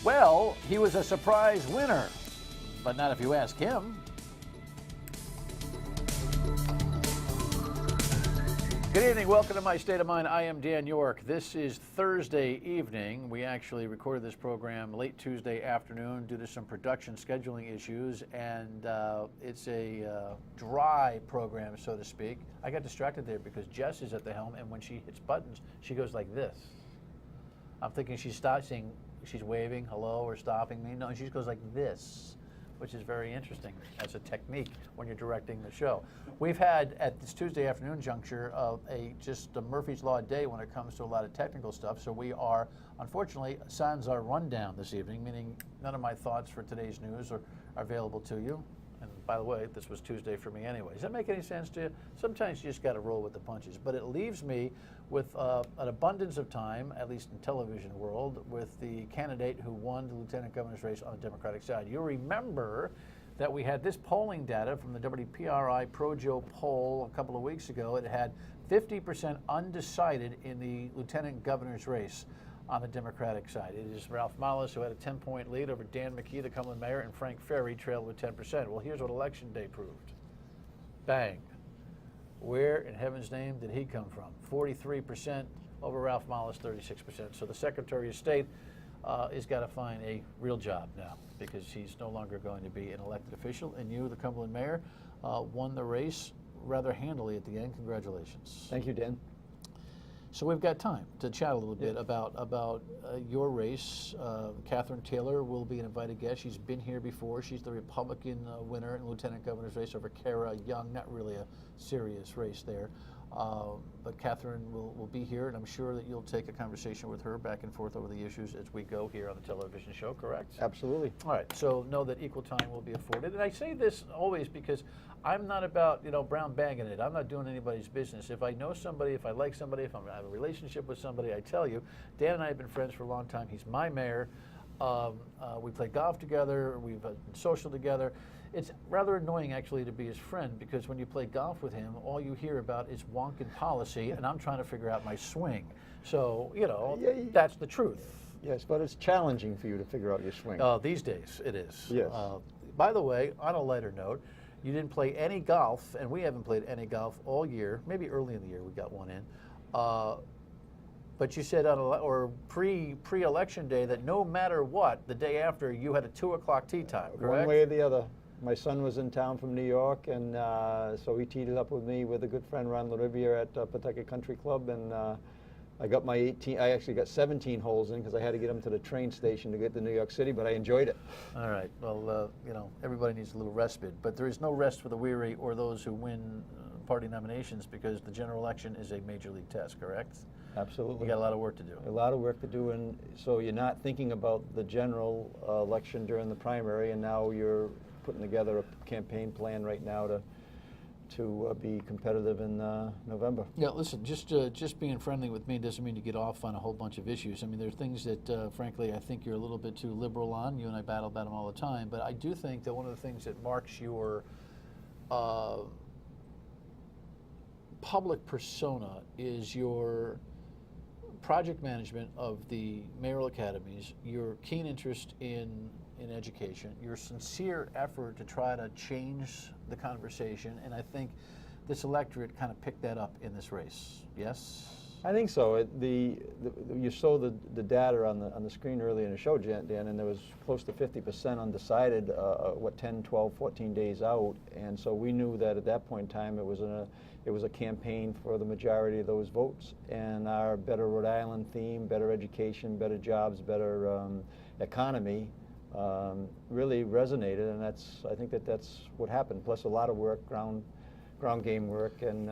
Well, he was a surprise winner, but not if you ask him. Good evening. Welcome to My State of Mind. I am Dan York. This is Thursday evening. We actually recorded this program late Tuesday afternoon due to some production scheduling issues, and it's a dry program, so to speak. I got distracted there because Jess is at the helm, and when she hits buttons, she goes like this. I'm thinking she's waving hello or stopping me. No, she goes like this, which is very interesting as a technique when you're directing the show. We've had, at this Tuesday afternoon juncture, just a Murphy's Law day when it comes to a lot of technical stuff. So we are, unfortunately, sans our rundown this evening, meaning none of my thoughts for today's news are available to you. And by the way, this was Tuesday for me anyway. Does that make any sense to you? Sometimes you just got to roll with the punches. But it leaves me with an abundance of time, at least in television world, with the candidate who won the lieutenant governor's race on the Democratic side. You'll remember that we had this polling data from the WPRI Projo poll a couple of weeks ago. It had 50% undecided in the lieutenant governor's race on the Democratic side. It is Ralph Malus who had a 10-point lead over Dan McKee, the Cumberland mayor, and Frank Ferry trailed with 10%. Well, here's what Election Day proved. Bang. Where in heaven's name did he come from? 43% over Ralph Malus, 36%. So the Secretary of State has got to find a real job now because he's no longer going to be an elected official. And you, the Cumberland mayor, won the race rather handily at the end. Congratulations. Thank you, Dan. So we've got time to chat a little bit about your race. Catherine Taylor will be an invited guest. She's been here before. She's the Republican winner in lieutenant governor's race over Kara Young. Not really a serious race there. But Catherine will be here, and I'm sure that you'll take a conversation with her back and forth over the issues as we go here on the television show, correct? Absolutely. All right, so know that equal time will be afforded. And I say this always because I'm not about, brown bagging it. I'm not doing anybody's business. If I know somebody, if I like somebody, if I have a relationship with somebody, I tell you. Dan and I have been friends for a long time. He's my mayor. We play golf together. We've been social together. It's rather annoying, actually, to be his friend because when you play golf with him, all you hear about is wonk and policy, and I'm trying to figure out my swing. So, that's the truth. Yes, but it's challenging for you to figure out your swing. These days, it is. Yes. By the way, on a lighter note, you didn't play any golf, and we haven't played any golf all year. Maybe early in the year we got one in. But you said pre-election day that no matter what, the day after you had a 2 o'clock tee time, correct? One way or the other. My son was in town from New York, and so he teed it up with me with a good friend, Ron LaRivia, at Pawtucket Country Club, and I got my 18. I actually got 17 holes in because I had to get him to the train station to get to New York City, but I enjoyed it. All right. Well, everybody needs a little respite, but there is no rest for the weary or those who win party nominations because the general election is a major league test, correct? Absolutely. You got a lot of work to do. A lot of work to do, and so you're not thinking about the general election during the primary, and now you're putting together a campaign plan right now to be competitive in November. Yeah, listen, just being friendly with me doesn't mean you get off on a whole bunch of issues. I mean, there are things that, frankly, I think you're a little bit too liberal on. You and I battle about them all the time, but I do think that one of the things that marks your public persona is your project management of the mayoral academies, your keen interest in education, your sincere effort to try to change the conversation, and I think this electorate kind of picked that up in this race. Yes? I think so. You saw the data on the screen earlier in the show, Dan, and there was close to 50% undecided, 10, 12, 14 days out, and so we knew that at that point in time it was a campaign for the majority of those votes, and our Better Rhode Island theme, better education, better jobs, better economy, really resonated, and I think that's what happened. Plus a lot of work, ground game work, and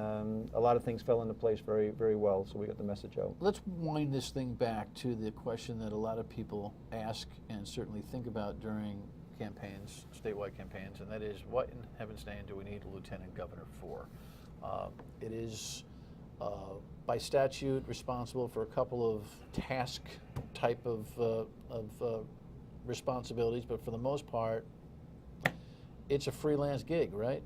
a lot of things fell into place very, very well, so we got the message out. Let's wind this thing back to the question that a lot of people ask and certainly think about during campaigns, statewide campaigns, and that is, what in heaven's name do we need a lieutenant governor for? It is by statute responsible for a couple of task type of responsibilities, but for the most part, it's a freelance gig, right?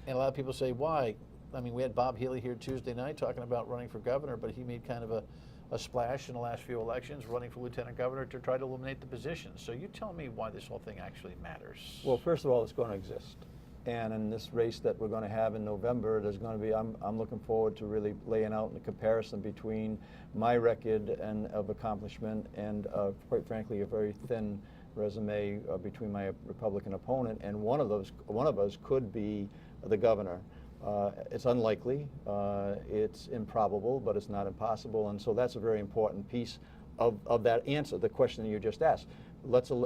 And a lot of people say, why? I mean, we had Bob Healy here Tuesday night talking about running for governor, but he made kind of a splash in the last few elections, running for lieutenant governor to try to eliminate the position. So you tell me why this whole thing actually matters. Well, first of all, it's going to exist. And in this race that we're going to have in November, there's going to be, I'm looking forward to really laying out the comparison between my record and of accomplishment and quite frankly, a very thin resume between my Republican opponent, and one of us could be the governor. It's unlikely, it's improbable, but it's not impossible, and so that's a very important piece of that answer, the question that you just asked.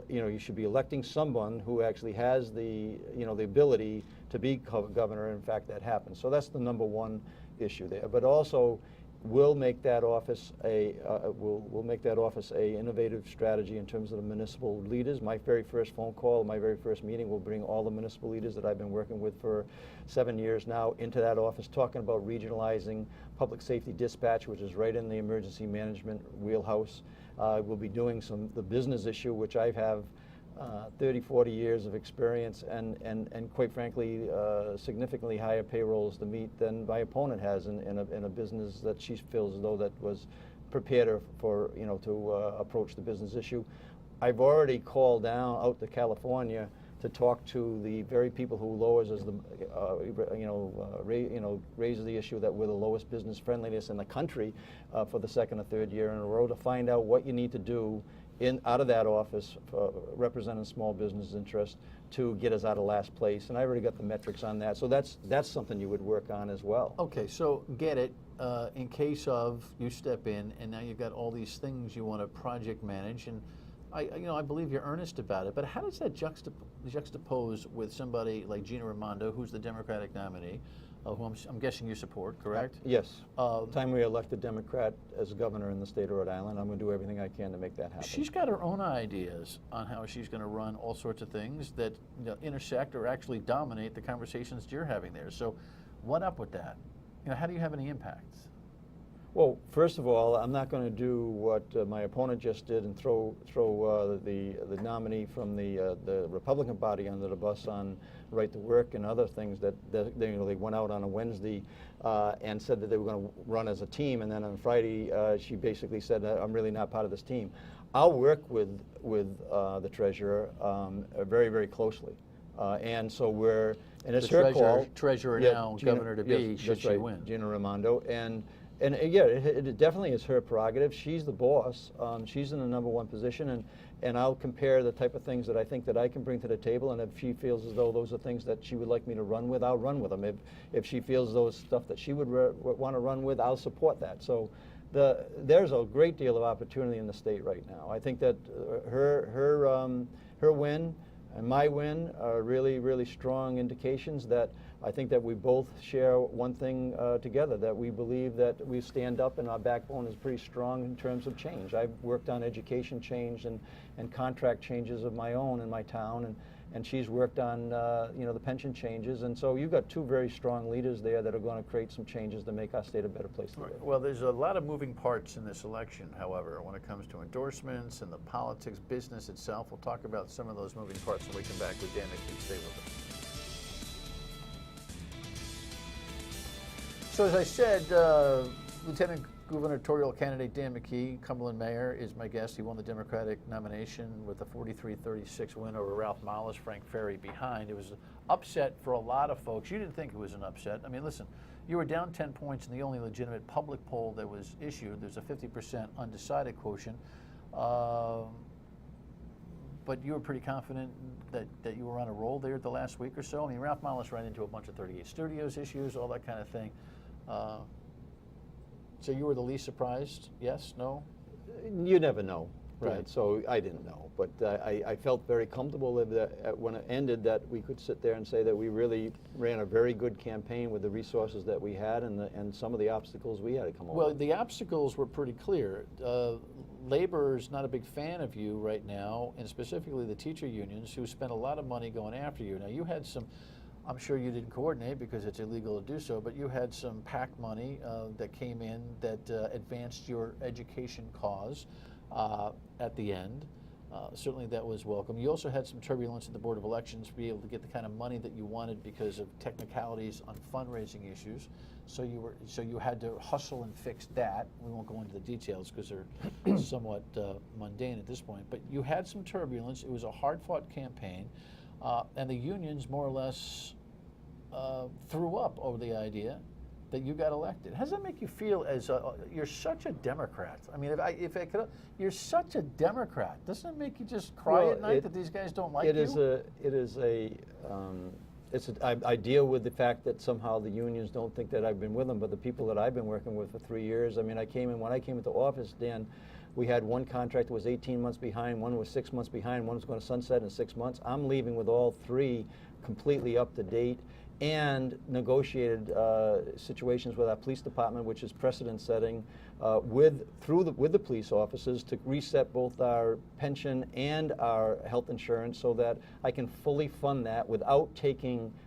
You should be electing someone who actually has the ability to be governor. In fact, that happens. So that's the number one issue there. But also, we'll make that office a innovative strategy in terms of the municipal leaders. My very first phone call, my very first meeting, will bring all the municipal leaders that I've been working with for 7 years now into that office, talking about regionalizing public safety dispatch, which is right in the emergency management wheelhouse. We'll be doing the business issue, which I have 30, 40 years of experience and quite frankly, significantly higher payrolls to meet than my opponent has in a business that she feels as though that was prepared for, to approach the business issue. I've already called out to California to talk to the very people who lowers us raises the issue that we're the lowest business friendliness in the country for the second or third year in a row, to find out what you need to do out of that office representing small business interests to get us out of last place. And I already got the metrics on that. So that's something you would work on as well. Okay, so get it. In case of you step in and now you've got all these things you want to project manage, and I believe you're earnest about it, but how does that juxtapose with somebody like Gina Raimondo, who's the Democratic nominee, who I'm guessing you support, correct? Yes. Time we elect a Democrat as governor in the state of Rhode Island, I'm going to do everything I can to make that happen. She's got her own ideas on how she's going to run all sorts of things that intersect or actually dominate the conversations you're having there. So what up with that? How do you have any impact? Well, first of all, I'm not going to do what my opponent just did and throw the nominee from the Republican Party under the bus on right to work and other things that they went out on a Wednesday and said that they were going to run as a team, and then on Friday she basically said, I'm really not part of this team. I'll work with the treasurer very, very closely. And so it's her call. Treasurer now, Gina, governor to be, should she win. Gina Raimondo. And yeah, it definitely is her prerogative. She's the boss. She's in the number one position, and I'll compare the type of things that I think that I can bring to the table, and if she feels as though those are things that she would like me to run with, I'll run with them. If she feels those stuff that she would want to run with, I'll support that. So there's a great deal of opportunity in the state right now. I think that her win and my win are really, really strong indications that I think that we both share one thing together, that we believe that we stand up and our backbone is pretty strong in terms of change. I've worked on education change and contract changes of my own in my town, and she's worked on the pension changes, and so you've got two very strong leaders there that are going to create some changes to make our state a better place to live. Well, there's a lot of moving parts in this election, however, when it comes to endorsements and the politics, business itself. We'll talk about some of those moving parts when we come back with Dan McKee. Stay with us. So as I said, Lieutenant gubernatorial candidate Dan McKee, Cumberland mayor, is my guest. He won the Democratic nomination with a 43-36 win over Ralph Mollis, Frank Ferry behind. It was an upset for a lot of folks. You didn't think it was an upset. I mean, listen, you were down 10 points in the only legitimate public poll that was issued. There's a 50% undecided quotient. But you were pretty confident that you were on a roll there the last week or so. I mean, Ralph Mollis ran into a bunch of 38 Studios issues, all that kind of thing. So you were the least surprised? Yes? No? You never know. Right. So I didn't know, but I felt very comfortable that when it ended that we could sit there and say that we really ran a very good campaign with the resources that we had and some of the obstacles we had to come over. Well, the obstacles were pretty clear. Labor is not a big fan of you right now, and specifically the teacher unions, who spent a lot of money going after you. Now, you had some, I'm sure you didn't coordinate because it's illegal to do so, but you had some PAC money that came in that advanced your education cause at the end. Certainly that was welcome. You also had some turbulence at the Board of Elections to be able to get the kind of money that you wanted because of technicalities on fundraising issues. So you had to hustle and fix that. We won't go into the details because they're somewhat mundane at this point. But you had some turbulence. It was a hard-fought campaign, and the unions more or less threw up over the idea that you got elected. How does that make you feel as you're such a Democrat? I mean, if I could, you're such a Democrat. Doesn't it make you just cry at night that these guys don't like you? I deal with the fact that somehow the unions don't think that I've been with them, but the people that I've been working with for 3 years, I mean, when I came into office, Dan, we had one contract that was 18 months behind, one was 6 months behind, one was going to sunset in 6 months. I'm leaving with all three completely up to date, and negotiated situations with our police department, which is precedent setting, with the police officers to reset both our pension and our health insurance so that I can fully fund that without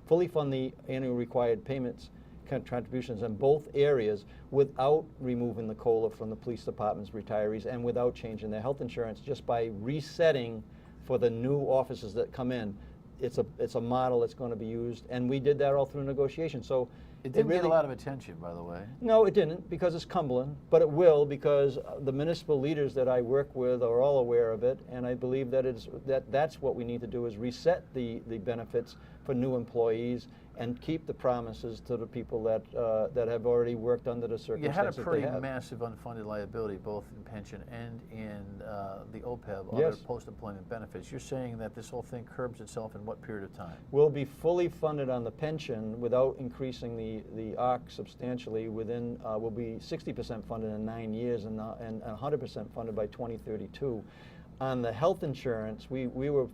fully fund the annual required payments contributions in both areas without removing the COLA from the police department's retirees and without changing their health insurance, just by resetting for the new officers that come in. It's a model that's going to be used, and we did that all through negotiation. So it didn't get a lot of attention, by the way. No, it didn't, because it's Cumberland, but it will, because the municipal leaders that I work with are all aware of it, and I believe that that's what we need to do, is reset the benefits for new employees and keep the promises to the people that have already worked under the circumstances. You had a pretty massive unfunded liability, both in pension and in the OPEB, yes, other post-employment benefits. You're saying that this whole thing curbs itself in what period of time? We'll be fully funded on the pension without increasing the ARC substantially. We'll be 60% funded in 9 years and 100% funded by 2032. On the health insurance, we were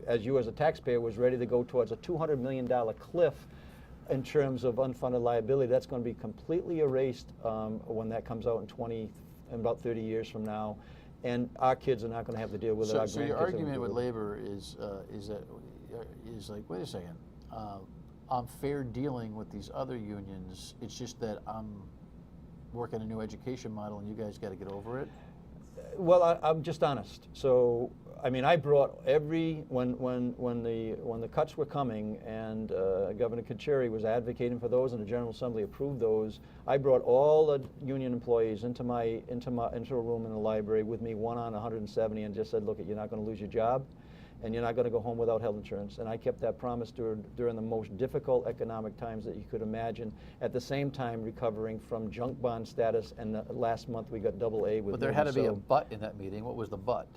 as you as a taxpayer was ready to go towards a $200 million cliff in terms of unfunded liability. That's going to be completely erased when that comes out in about 30 years from now, and our kids are not going to have to deal with it. So your argument with labor is like, wait a second, I'm fair dealing with these other unions. It's just that I'm working a new education model, and you guys got to get over it. Well, I'm just honest. So, I mean, I brought when the cuts were coming, and Governor Carcieri was advocating for those, and the General Assembly approved those. I brought all the union employees into a room in the library with me, one on 170, and just said, "Look, you're not going to lose your job, and you're not going to go home without health insurance." And I kept that promise during the most difficult economic times that you could imagine, at the same time recovering from junk bond status, and last month we got AA with. But there had to be a but in that meeting. What was the but?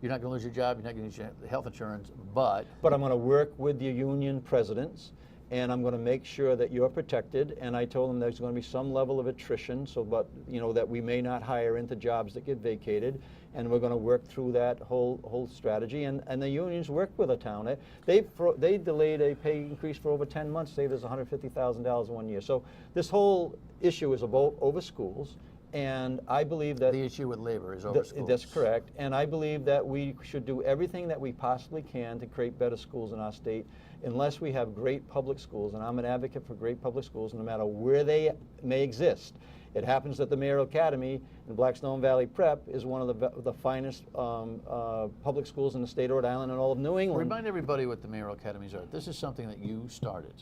You're not going to lose your job, you're not going to lose your health insurance, but... But I'm going to work with the union presidents, and I'm going to make sure that you're protected. And I told them there's going to be some level of attrition, that we may not hire into jobs that get vacated, and we're going to work through that whole strategy. And the unions worked with the town. They delayed a pay increase for over 10 months, saved us $150,000 in 1 year. So this whole issue is about over schools. And I believe that... The issue with labor is over schools. That's correct. And I believe that we should do everything that we possibly can to create better schools in our state, unless we have great public schools. And I'm an advocate for great public schools, no matter where they may exist. It happens that the Mayoral Academy in Blackstone Valley Prep is one of the finest public schools in the state of Rhode Island and all of New England. Remind everybody what the Mayoral Academies are. This is something that you started.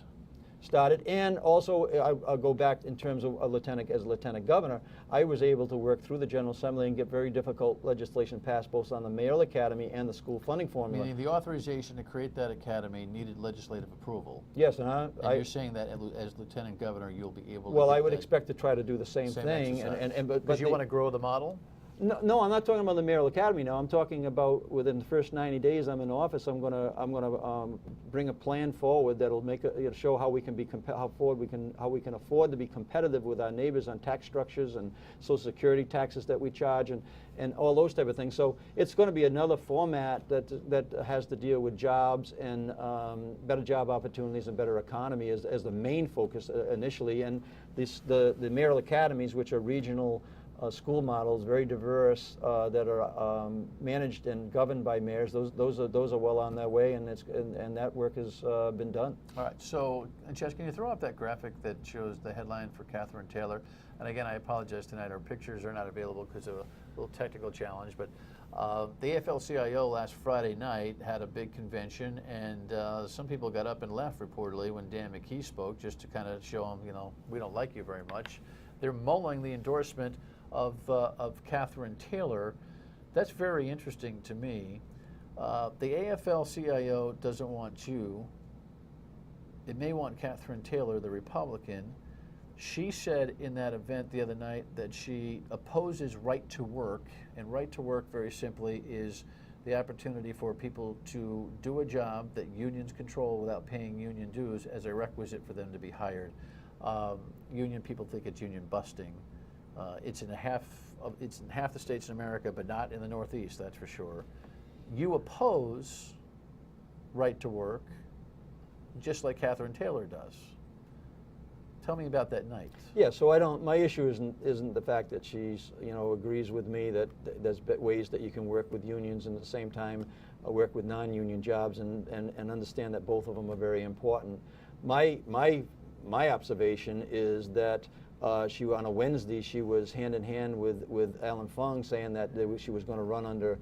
And also I'll go back in terms of as lieutenant governor, I was able to work through the General Assembly and get very difficult legislation passed both on the Mayoral Academy and the school funding formula. Meaning the authorization to create that academy needed legislative approval. Yes, and you're saying that as lieutenant governor you'll be able to... Well, I would expect to try to do the same thing. Because you want to grow the model? No, I'm not talking about the Mayoral Academy now. I'm talking about within the first 90 days I'm in office. I'm going to bring a plan forward that'll show how we can afford to be competitive with our neighbors on tax structures and Social Security taxes that we charge and all those type of things. So it's going to be another format that has to deal with jobs and better job opportunities and better economy as the main focus initially. And the Mayoral Academies, which are regional school models, very diverse, that are managed and governed by mayors. Those are well on their way, and that work has been done. All right. So, Chess, can you throw up that graphic that shows the headline for Catherine Taylor? And again, I apologize tonight. Our pictures are not available because of a little technical challenge. But The AFL-CIO last Friday night had a big convention, and some people got up and left reportedly when Dan McKee spoke, just to kind of show them, we don't like you very much. They're mulling the endorsement of Catherine Taylor. That's very interesting to me. The AFL-CIO doesn't want you. It may want Catherine Taylor, the Republican. She said in that event the other night that she opposes right to work, and right to work, very simply, is the opportunity for people to do a job that unions control without paying union dues as a requisite for them to be hired. Union people think it's union busting. It's in half the states in America, but not in the Northeast, that's for sure. You oppose right to work, just like Catherine Taylor does. Tell me about that night. Yeah, so my issue isn't the fact that she's, agrees with me that there's ways that you can work with unions and at the same time work with non-union jobs and understand that both of them are very important. My observation is that on a Wednesday she was hand in hand with Alan Fung saying that she was going to run under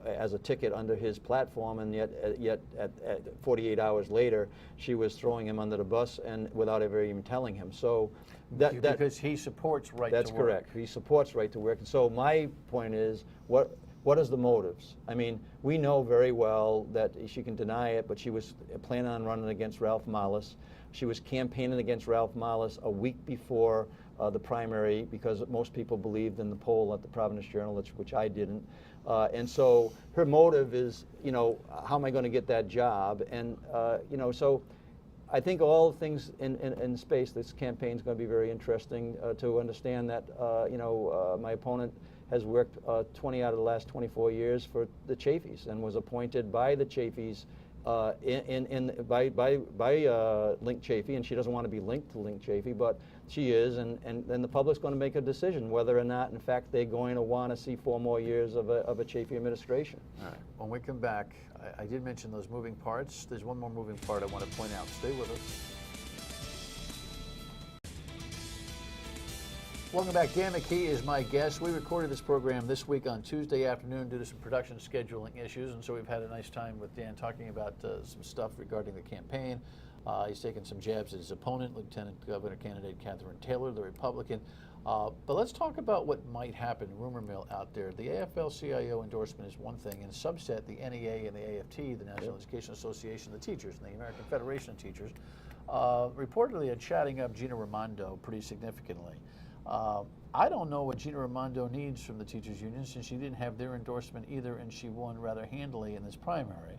as a ticket under his platform, and yet at 48 hours later she was throwing him under the bus and without ever even telling him. So because he supports right to work. That's correct. He supports right to work. And so my point is, what is the motives? I mean, we know very well that she can deny it, but she was planning on running against Ralph Marlis. She was campaigning against Ralph Marlis a week before the primary because most people believed in the poll at the Providence Journal, which I didn't. And so her motive is, how am I going to get that job? And, so I think all things in space, this campaign is going to be very interesting to understand that, my opponent has worked 20 out of the last 24 years for the Chaffees and was appointed by the Chaffees by Link Chafee, and she doesn't want to be linked to Link Chafee, but she is, and then the public's going to make a decision whether or not, in fact, they're going to want to see 4 more years of a Chafee administration. All right. When we come back, I did mention those moving parts. There's one more moving part I want to point out. Stay with us. Welcome back. Dan McKee is my guest. We recorded this program this week on Tuesday afternoon due to some production scheduling issues, and so we've had a nice time with Dan talking about some stuff regarding the campaign. He's taken some jabs at his opponent, Lieutenant Governor candidate Catherine Taylor, the Republican. But let's talk about what might happen, rumor mill out there. The AFL-CIO endorsement is one thing, and subset, the NEA and the AFT, the National Education Association, the teachers, and the American Federation of Teachers, reportedly are chatting up Gina Raimondo pretty significantly. I don't know what Gina Raimondo needs from the teachers union since she didn't have their endorsement either, and she won rather handily in this primary.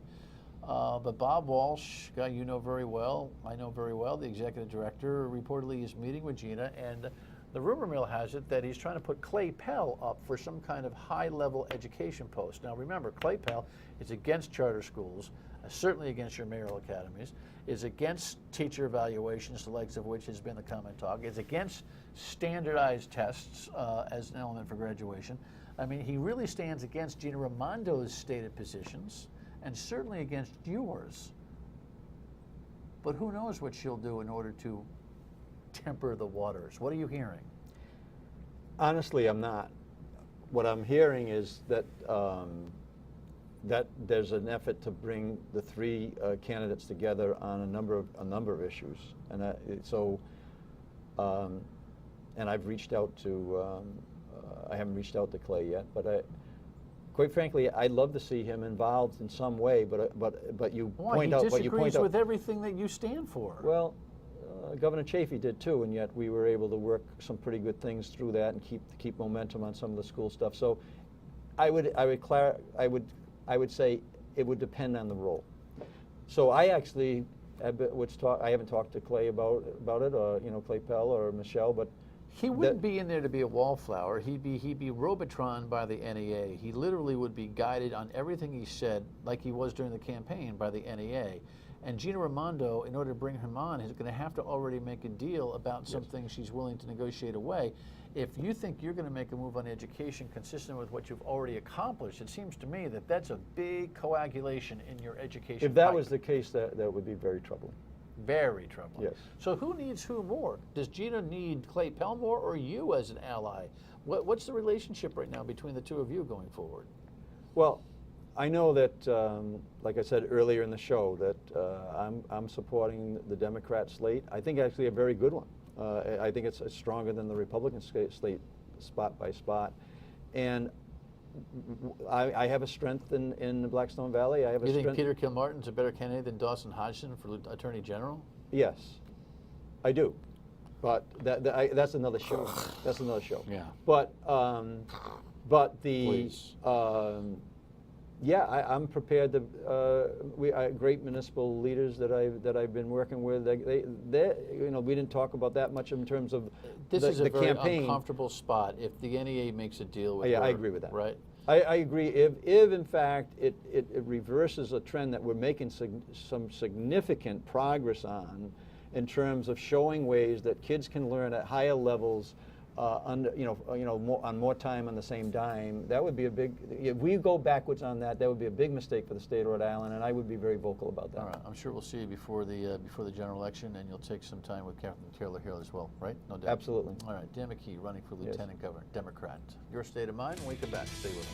But Bob Walsh, guy you know very well, I know very well, the executive director, reportedly is meeting with Gina, and the rumor mill has it that he's trying to put Clay Pell up for some kind of high-level education post. Now remember, Clay Pell is against charter schools, certainly against your mayoral academies, is against teacher evaluations, the likes of which has been the common talk, is against standardized tests as an element for graduation. I mean, he really stands against Gina Raimondo's stated positions and certainly against yours. But who knows what she'll do in order to temper the waters? What are you hearing? Honestly, I'm not. What I'm hearing is that that there's an effort to bring the 3 candidates together on a number of issues, and and I've reached out to I haven't reached out to Clay yet, but quite frankly, I'd love to see him involved in some way. But you point out, he disagrees with everything that you stand for. Well, Governor Chafee did too, and yet we were able to work some pretty good things through that and keep momentum on some of the school stuff. So I would say it would depend on the role. So I actually I haven't talked to Clay about it, or Clay Pell or Michelle, but he wouldn't be in there to be a wallflower. He'd be Robotron by the NEA. He literally would be guided on everything he said, like he was during the campaign, by the NEA. And Gina Raimondo, in order to bring him on, is going to have to already make a deal about some things she's willing to negotiate away. If you think you're going to make a move on education consistent with what you've already accomplished, it seems to me that that's a big coagulation in your education. If that was the case, that would be very troubling. Very troubling. Yes. So who needs who more? Does Gina need Clay Pell more, or you as an ally? What's the relationship right now between the two of you going forward? Well, I know that, like I said earlier in the show, that I'm supporting the Democrat slate. I think actually a very good one. I think it's stronger than the Republican slate spot by spot. And I have a strength in the Blackstone Valley. I have You a think strength. Peter Kilmartin's a better candidate than Dawson Hodgson for Attorney General? Yes, I do. But that's another show. That's another show. Yeah. But the Please. Yeah, I'm prepared to. We great municipal leaders that I've been working with. They we didn't talk about that much in terms of This the is a very campaign. Uncomfortable spot if the NEA makes a deal with Yeah, her, I agree with that. Right? I agree. If in fact it reverses a trend that we're making some significant progress on, in terms of showing ways that kids can learn at higher levels, on more time on the same dime, that would be a big. If we go backwards on that, that would be a big mistake for the state of Rhode Island, and I would be very vocal about that. All right. I'm sure we'll see you before the general election, and you'll take some time with Catherine Taylor Hill as well, right? No doubt. Absolutely. All right. Dan McKee, running for Yes. Lieutenant Governor, Democrat. Your state of mind. When we come back, stay with us.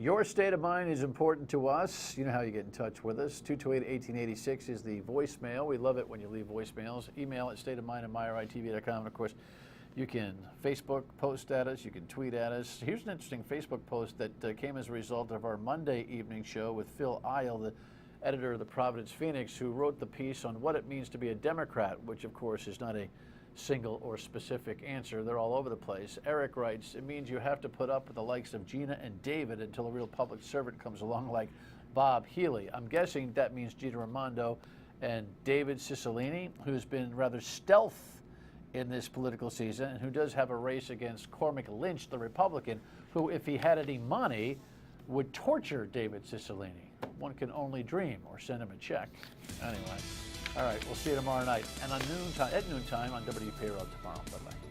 Your state of mind is important to us. You know how you get in touch with us. 228-1886 is the voicemail. We love it when you leave voicemails. Email at stateofmindandmyiRITV.com. And of course, you can Facebook post at us. You can tweet at us. Here's an interesting Facebook post that came as a result of our Monday evening show with Phil Isle, the editor of the Providence Phoenix, who wrote the piece on what it means to be a Democrat, which of course is not a single or specific answer. They're all over the place. Eric writes, it means you have to put up with the likes of Gina and David until a real public servant comes along like Bob Healy. I'm guessing that means Gina Raimondo and David Cicilline, who's been rather stealth in this political season and who does have a race against Cormac Lynch, the Republican, who, if he had any money, would torture David Cicilline. One can only dream, or send him a check. Anyway. All right, we'll see you tomorrow night and at noontime on WPRO tomorrow. Bye-bye.